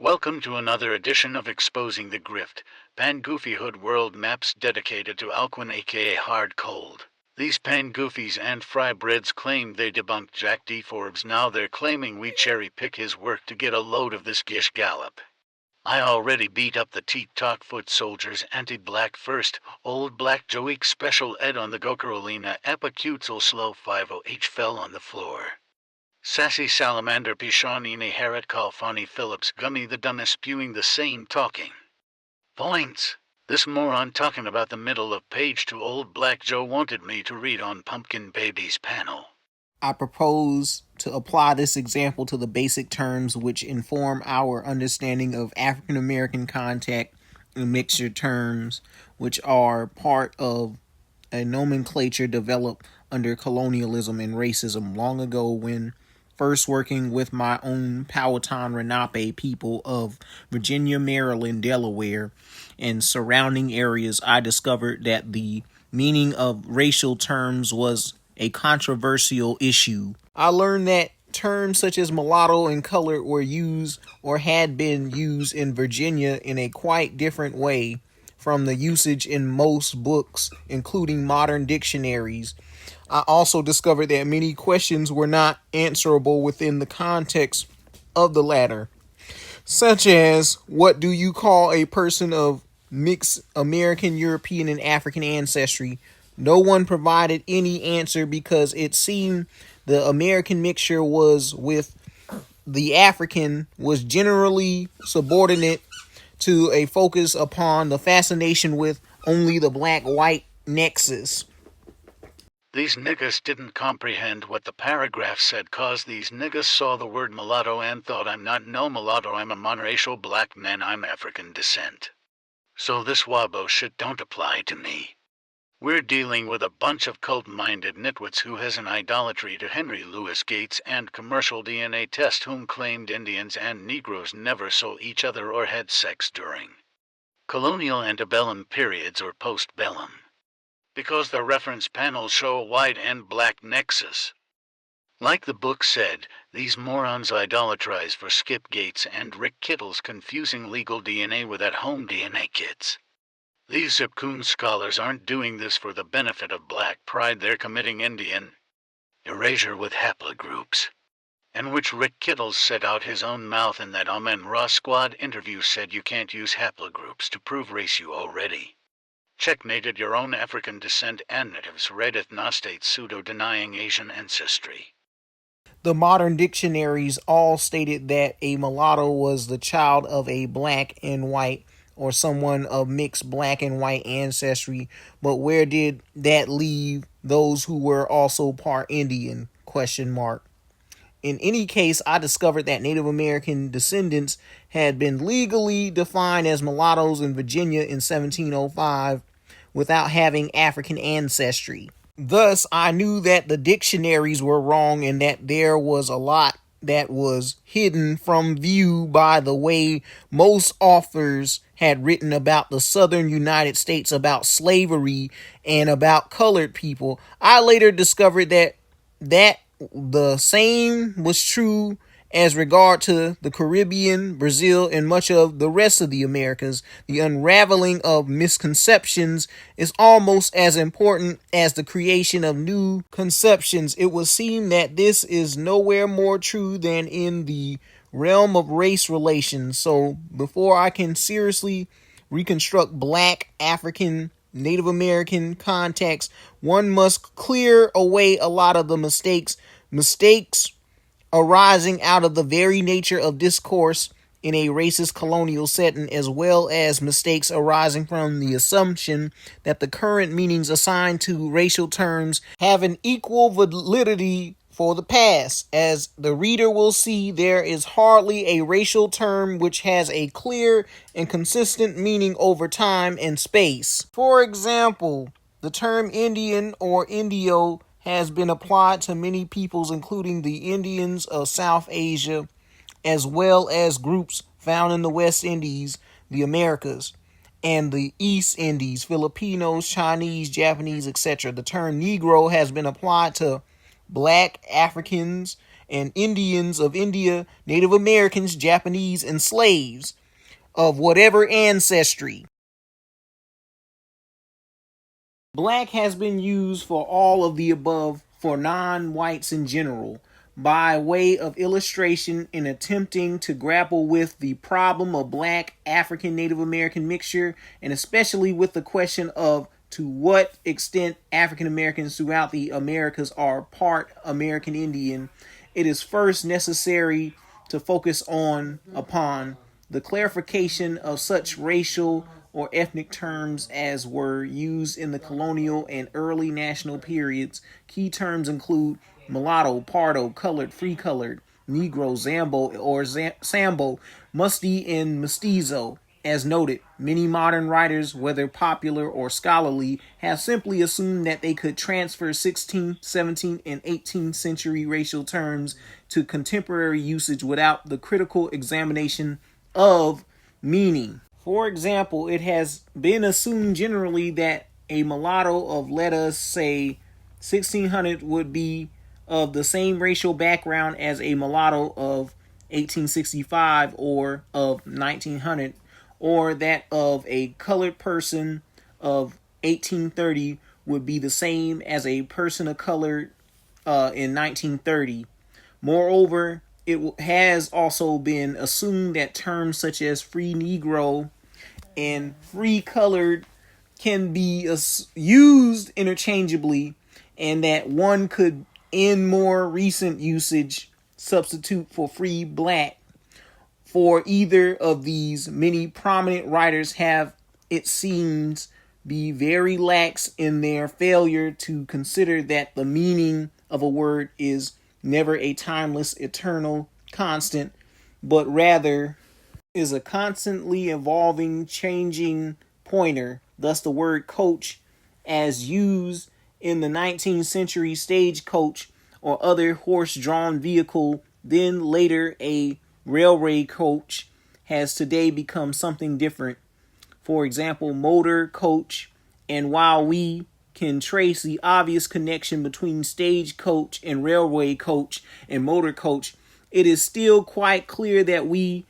Welcome to another edition of Exposing the Grift, Pan-Goofyhood world maps dedicated to Alcuin aka Hard Cold. These Pan-Goofies and Fry-breads claimed they debunked Jack Forbes. Now they're claiming we cherry-pick his work to get a load of this gish gallop. I already beat up the Teat-Talk foot soldiers anti-black first, old black Joeek special ed on the Gokarolina epicutzel slow 50H fell on the floor. Sassy salamander Pishonine Harriet Kalfani Phillips Gummy the Dumb spewing the same talking points. This moron talking about the middle of page 2 old black Joe wanted me to read on Pumpkin Baby's panel. I propose to apply this example to the basic terms which inform our understanding of African American contact and mixture terms, which are part of a nomenclature developed under colonialism and racism long ago when first working with my own Powhatan Lenape people of Virginia, Maryland, Delaware, and surrounding areas. I discovered that the meaning of racial terms was a controversial issue. I learned that terms such as mulatto and colored were used or had been used in Virginia in a quite different way from the usage in most books, including modern dictionaries. I also discovered that many questions were not answerable within the context of the latter, such as, what do you call a person of mixed American, European, and African ancestry? No one provided any answer because it seemed the American mixture was with the African was generally subordinate to a focus upon the fascination with only the black-white nexus. These niggas didn't comprehend what the paragraph said cause these niggas saw the word mulatto and thought I'm not no mulatto, I'm a monoracial black man, I'm African descent. So this wabo shit don't apply to me. We're dealing with a bunch of cult-minded nitwits who has an idolatry to Henry Louis Gates and commercial DNA test whom claimed Indians and Negroes never saw each other or had sex during colonial antebellum periods or post-bellum. Because the reference panels show a white and black nexus. Like the book said, these morons idolatrize for Skip Gates and Rick Kittle's confusing legal DNA with at-home DNA kits. These Zipcoon scholars aren't doing this for the benefit of black pride, they're committing Indian erasure with haplogroups. In which Rick Kittles set out his own mouth in that Amen Ra Squad interview said you can't use haplogroups to prove race, you already checkmated your own African descent and natives red ethnostate pseudo-denying Asian ancestry. The modern dictionaries all stated that a mulatto was the child of a black and white or someone of mixed black and white ancestry, but where did that leave those who were also part Indian? ? In any case, I discovered that Native American descendants had been legally defined as mulattoes in Virginia in 1705 without having African ancestry. Thus, I knew that the dictionaries were wrong and that there was a lot that was hidden from view by the way most authors had written about the southern United States, about slavery, and about colored people. I later discovered that the same was true as regard to the Caribbean, Brazil, and much of the rest of the Americas. The unraveling of misconceptions is almost as important as the creation of new conceptions. It would seem that this is nowhere more true than in the realm of race relations. So before I can seriously reconstruct black, African, Native American contacts, one must clear away a lot of the mistakes arising out of the very nature of discourse in a racist colonial setting, as well as mistakes arising from the assumption that the current meanings assigned to racial terms have an equal validity for the past. As the reader will see, there is hardly a racial term which has a clear and consistent meaning over time and space. For example, the term Indian or Indio has been applied to many peoples, including the Indians of South Asia, as well as groups found in the West Indies, the Americas, and the East Indies, Filipinos, Chinese, Japanese, etc. The term Negro has been applied to black Africans and Indians of India, Native Americans, Japanese, and slaves of whatever ancestry. Black has been used for all of the above for non-whites in general, by way of illustration in attempting to grapple with the problem of black African Native American mixture, and especially with the question of to what extent African Americans throughout the Americas are part American Indian. It is first necessary to focus upon the clarification of such racial or ethnic terms as were used in the colonial and early national periods. Key terms include mulatto, pardo, colored, free colored, negro, zambo or sambo, musty, and mestizo. As noted, many modern writers, whether popular or scholarly, have simply assumed that they could transfer 16th, 17th, and 18th century racial terms to contemporary usage without the critical examination of meaning. For example, it has been assumed generally that a mulatto of, let us say, 1600 would be of the same racial background as a mulatto of 1865 or of 1900, or that of a colored person of 1830 would be the same as a person of color in 1930. Moreover, it has also been assumed that terms such as free Negro and free colored can be used interchangeably, and that one could, in more recent usage, substitute for free black. For either of these, many prominent writers have, it seems, be very lax in their failure to consider that the meaning of a word is never a timeless, eternal constant, but rather is a constantly evolving, changing pointer. Thus, the word coach, as used in the 19th century stagecoach or other horse-drawn vehicle, then later a railway coach, has today become something different. For example, motor coach, and while we can trace the obvious connection between stagecoach and railway coach and motor coach, it is still quite clear that we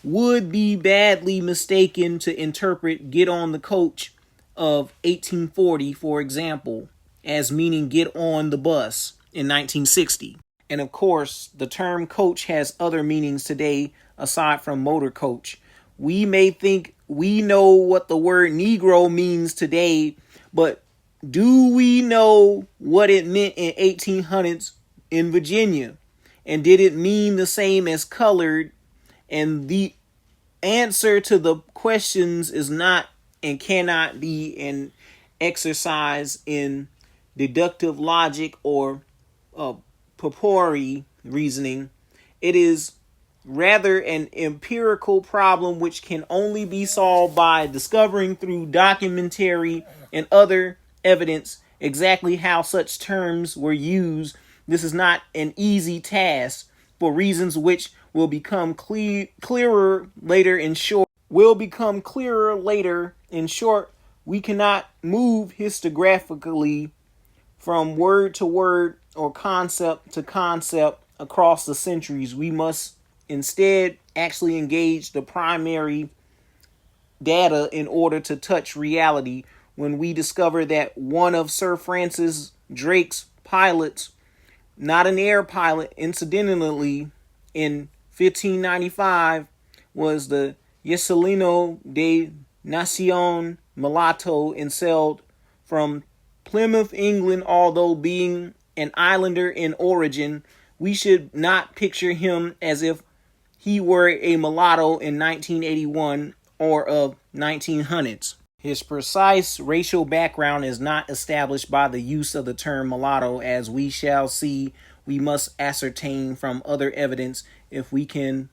would be badly mistaken to interpret get on the coach of 1840, for example, as meaning get on the bus in 1960. And of course, the term coach has other meanings today aside from motor coach. We may think we know what the word Negro means today, but do we know what it meant in 1800s in Virginia? And did it mean the same as colored? And the answer to the questions is not and cannot be an exercise in deductive logic or priori reasoning. It is rather an empirical problem which can only be solved by discovering through documentary and other evidence exactly how such terms were used. This is not an easy task for reasons which will become clearer later. In short, we cannot move histographically from word to word or concept to concept across the centuries. We must instead actually engage the primary data in order to touch reality. When we discover that one of Sir Francis Drake's pilots, not an air pilot, incidentally, in 1595, was the Yeselino de Nacion Mulatto, and sailed from Plymouth, England. Although being an islander in origin, we should not picture him as if he were a mulatto in 1981 or of 1900s. His precise racial background is not established by the use of the term mulatto, as we shall see. We must ascertain from other evidence, if we can,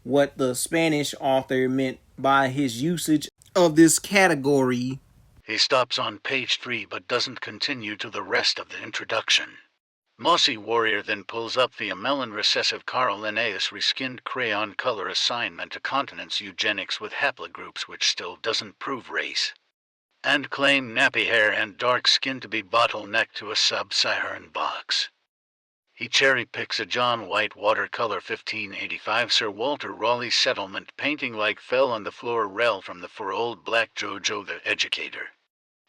what the Spanish author meant by his usage of this category. He stops on page 3 but doesn't continue to the rest of the introduction. Mossy Warrior then pulls up the melon recessive Carl Linnaeus reskinned crayon color assignment to continents eugenics with haplogroups, which still doesn't prove race, and claim nappy hair and dark skin to be bottleneck to a sub-Saharan box. He cherry-picks a John White watercolor 1585 Sir Walter Raleigh settlement painting like fell on the floor rel from the for old black Jojo the educator.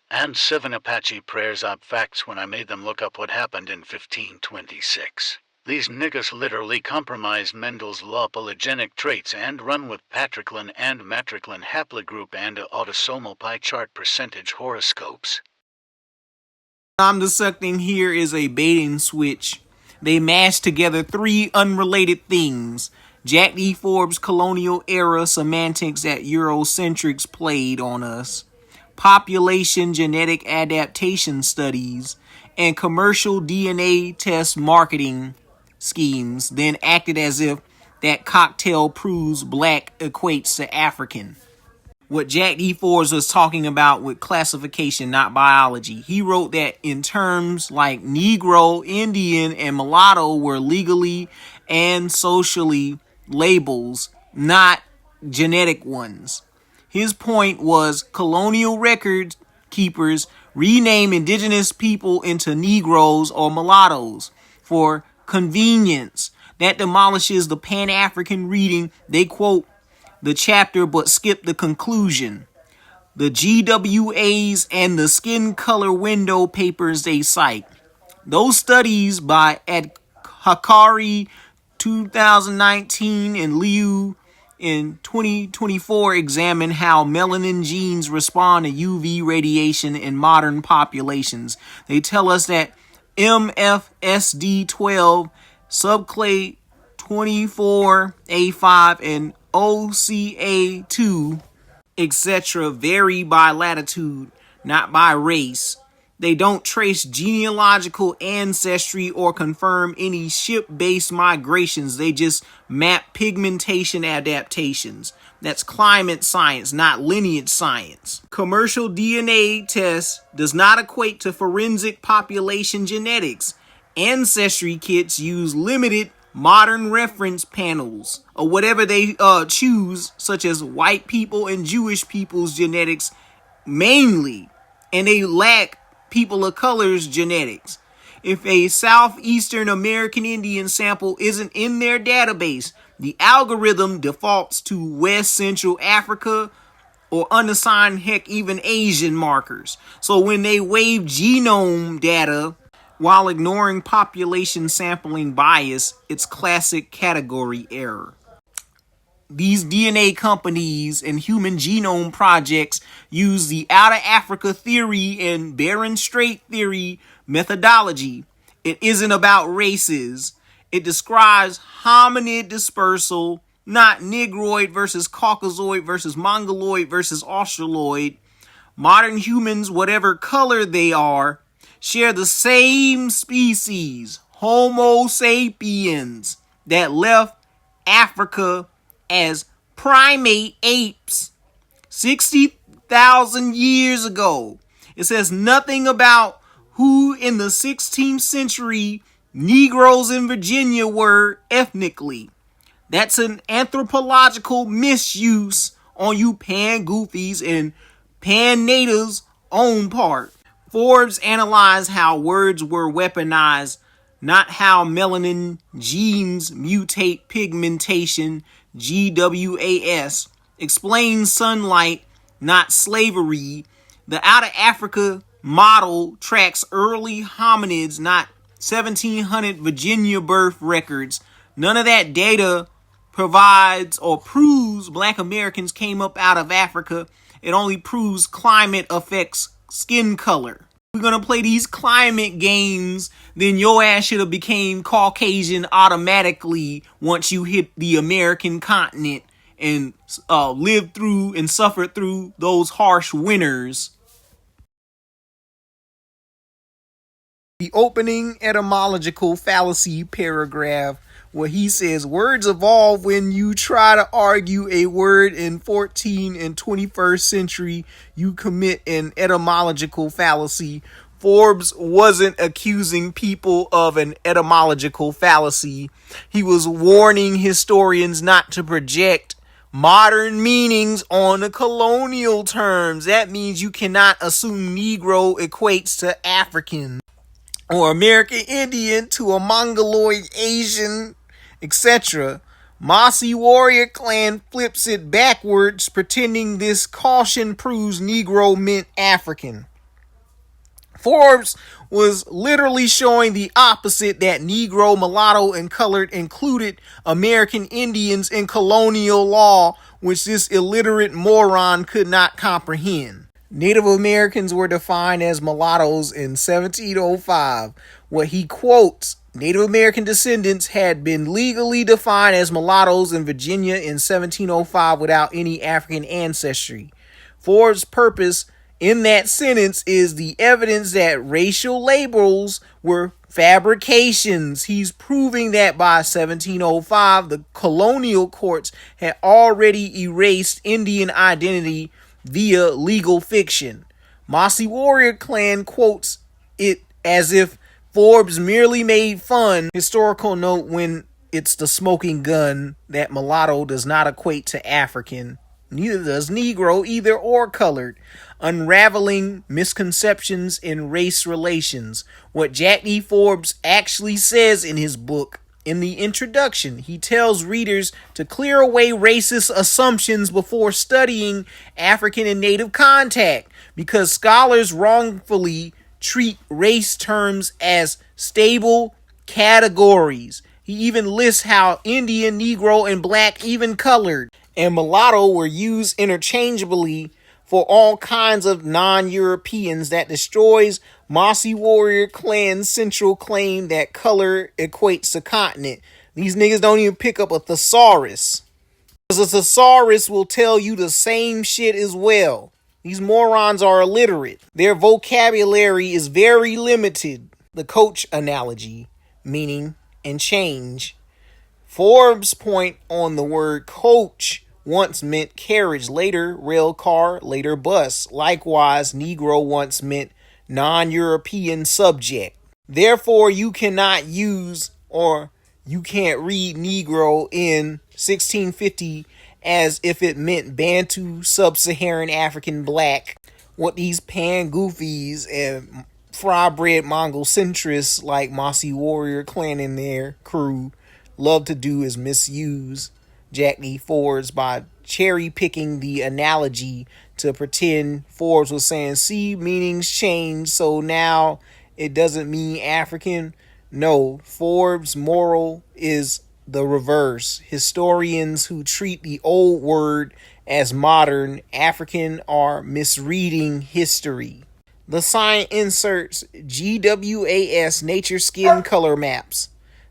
And 7 Apache prayers up facts when I made them look up what happened in 1526. These niggas literally compromised Mendel's law polygenic traits and run with patriclin and matriclin haplogroup and autosomal pie chart percentage horoscopes. I'm dissecting here is a bait and switch. They mashed together 3 unrelated things. Jack D. Forbes' colonial era semantics that Eurocentrics played on us, population genetic adaptation studies, and commercial DNA test marketing schemes, then acted as if that cocktail proves black equates to African. What Jack D. Forbes was talking about with classification, not biology. He wrote that in terms like Negro, Indian, and mulatto were legally and socially labels, not genetic ones. His point was colonial record keepers rename indigenous people into Negroes or mulattoes for convenience. That demolishes the Pan-African reading. They quote the chapter but skip the conclusion. The GWAs and the skin color window papers they cite. Those studies by Hakari 2019 and Liu in 2024 examine how melanin genes respond to UV radiation in modern populations. They tell us that MFSD12, subclade 24A5, and OCA2, etc. vary by latitude, not by race. They don't trace genealogical ancestry or confirm any ship-based migrations. They just map pigmentation adaptations. That's climate science, not lineage science. Commercial DNA tests does not equate to forensic population genetics. Ancestry kits use limited modern reference panels, or whatever they choose, such as white people and Jewish people's genetics mainly, and they lack people of color's genetics. If a Southeastern American Indian sample isn't in their database, the algorithm defaults to West Central Africa or unassigned, heck, even Asian markers. So when they waive genome data while ignoring population sampling bias, it's classic category error. These DNA companies and human genome projects use the Out of Africa theory and Bering Strait theory methodology. It isn't about races. It describes hominid dispersal, not Negroid versus Caucasoid versus Mongoloid versus Australoid. Modern humans, whatever color they are, share the same species, Homo sapiens, that left Africa as primate apes 60,000 years ago. It says nothing about who in the 16th century Negroes in Virginia were ethnically. That's an anthropological misuse on you pan-goofies and pan-natives' own part. Forbes analyzed how words were weaponized, not how melanin genes mutate pigmentation, GWAS. Explains sunlight, not slavery. The Out of Africa model tracks early hominids, not 1700 Virginia birth records. None of that data provides or proves black Americans came up out of Africa. It only proves climate affects skin color. We're going to play these climate games, then your ass should have became Caucasian automatically once you hit the American continent and lived through and suffered through those harsh winters. The opening etymological fallacy paragraph where he says words evolve when you try to argue a word in 14th and 21st century, you commit an etymological fallacy. Forbes wasn't accusing people of an etymological fallacy. He was warning historians not to project modern meanings on the colonial terms. That means you cannot assume Negro equates to African. or American Indian to a Mongoloid Asian, etc., Mossy Warrior Clan flips it backwards, pretending this caution proves Negro meant African. Forbes was literally showing the opposite, that Negro, mulatto, and colored included American Indians in colonial law, which this illiterate moron could not comprehend. Native Americans were defined as mulattoes in 1705. What he quotes, Native American descendants had been legally defined as mulattoes in Virginia in 1705 without any African ancestry. Forbes' purpose in that sentence is the evidence that racial labels were fabrications. He's proving that by 1705, the colonial courts had already erased Indian identity via legal fiction. Mossy Warrior Clan quotes it as if Forbes merely made fun. Historical note: when it's the smoking gun, that mulatto does not equate to African. Neither does Negro, either or colored. Unraveling misconceptions in race relations. What Jack D. Forbes actually says in his book, in the introduction, he tells readers to clear away racist assumptions before studying African and Native contact, because scholars wrongfully treat race terms as stable categories. He even lists how Indian, Negro, and Black, even colored, and mulatto were used interchangeably for all kinds of non-Europeans. That destroys Mossy Warrior Clan's central claim that color equates to continent. These niggas don't even pick up a thesaurus, because a thesaurus will tell you the same shit as well. These morons are illiterate. Their vocabulary is very limited. The coach analogy, meaning and change. Forbes' point on the word coach once meant carriage, later rail car, later bus. Likewise, Negro once meant non-European subject. Therefore, you cannot use, or you can't read Negro in 1650 as if it meant Bantu, Sub-Saharan African, Black. What these pan-goofies and fry-bred Mongol centrists like Mossy Warrior Clan and their crew love to do is misuse Jack D. Forbes by cherry-picking the analogy to pretend Forbes was saying, see, meanings change, so now it doesn't mean African. No, Forbes' moral is the reverse. Historians who treat the old word as modern African are misreading history. The sign inserts GWAS Nature Skin Color Maps.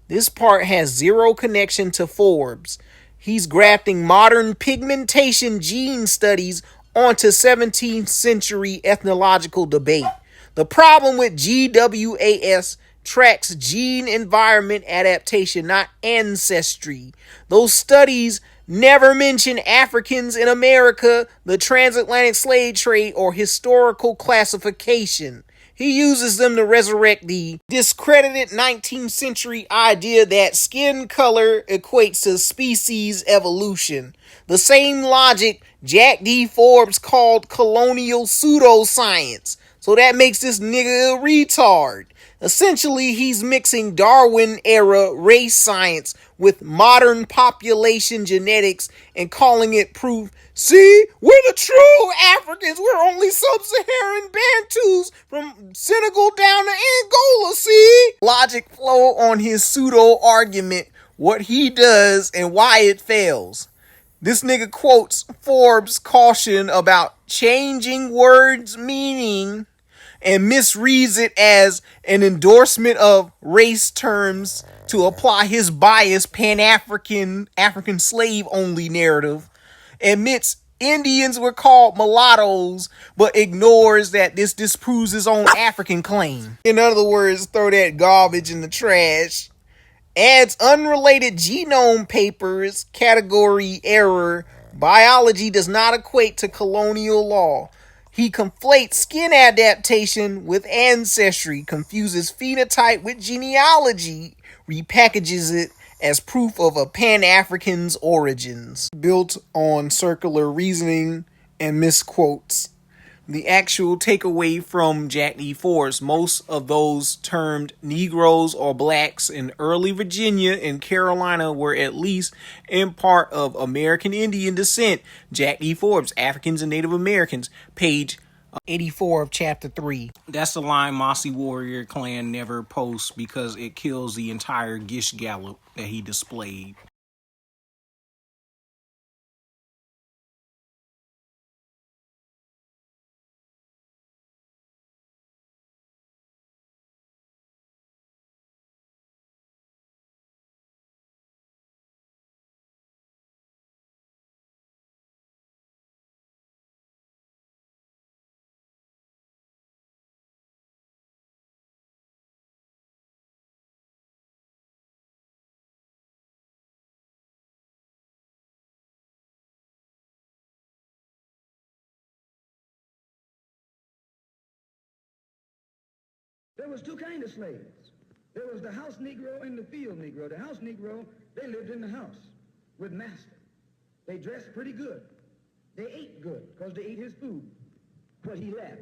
This part has zero connection to Forbes. He's grafting modern pigmentation gene studies onto 17th century ethnological debate. The problem with GWAS tracks gene environment adaptation, not ancestry. Those studies never mention Africans in America, the transatlantic slave trade, or historical classification. He uses them to resurrect the discredited 19th century idea that skin color equates to species evolution. The same logic Jack D. Forbes called colonial pseudoscience. So that makes this nigga a retard. Essentially, he's mixing Darwin-era race science with modern population genetics and calling it proof. See, we're the true Africans. We're only sub-Saharan Bantus from Senegal down to Angola, see? Logic flow on his pseudo-argument, what he does and why it fails. This nigga quotes Forbes' caution about changing words' meaning and misreads it as an endorsement of race terms to apply his biased Pan-African, African slave-only narrative. Admits Indians were called mulattoes, but ignores that this disproves his own African claim. In other words, throw that garbage in the trash. Adds unrelated genome papers, category error. Biology does not equate to colonial law. He conflates skin adaptation with ancestry, confuses phenotype with genealogy, repackages it as proof of a Pan-African's origins, built on circular reasoning and misquotes. The actual takeaway from Jack D. Forbes, most of those termed Negroes or blacks in early Virginia and Carolina were at least in part of American Indian descent. Jack D. Forbes, Africans and Native Americans, page 84 of chapter 3. That's the line Mossy Warrior Clan never posts because it kills the entire Gish Gallop that he displayed. There was two kinds of slaves. There was the house Negro and the field Negro. The house Negro, they lived in the house with master. They dressed pretty good. They ate good because they ate his food, what he left.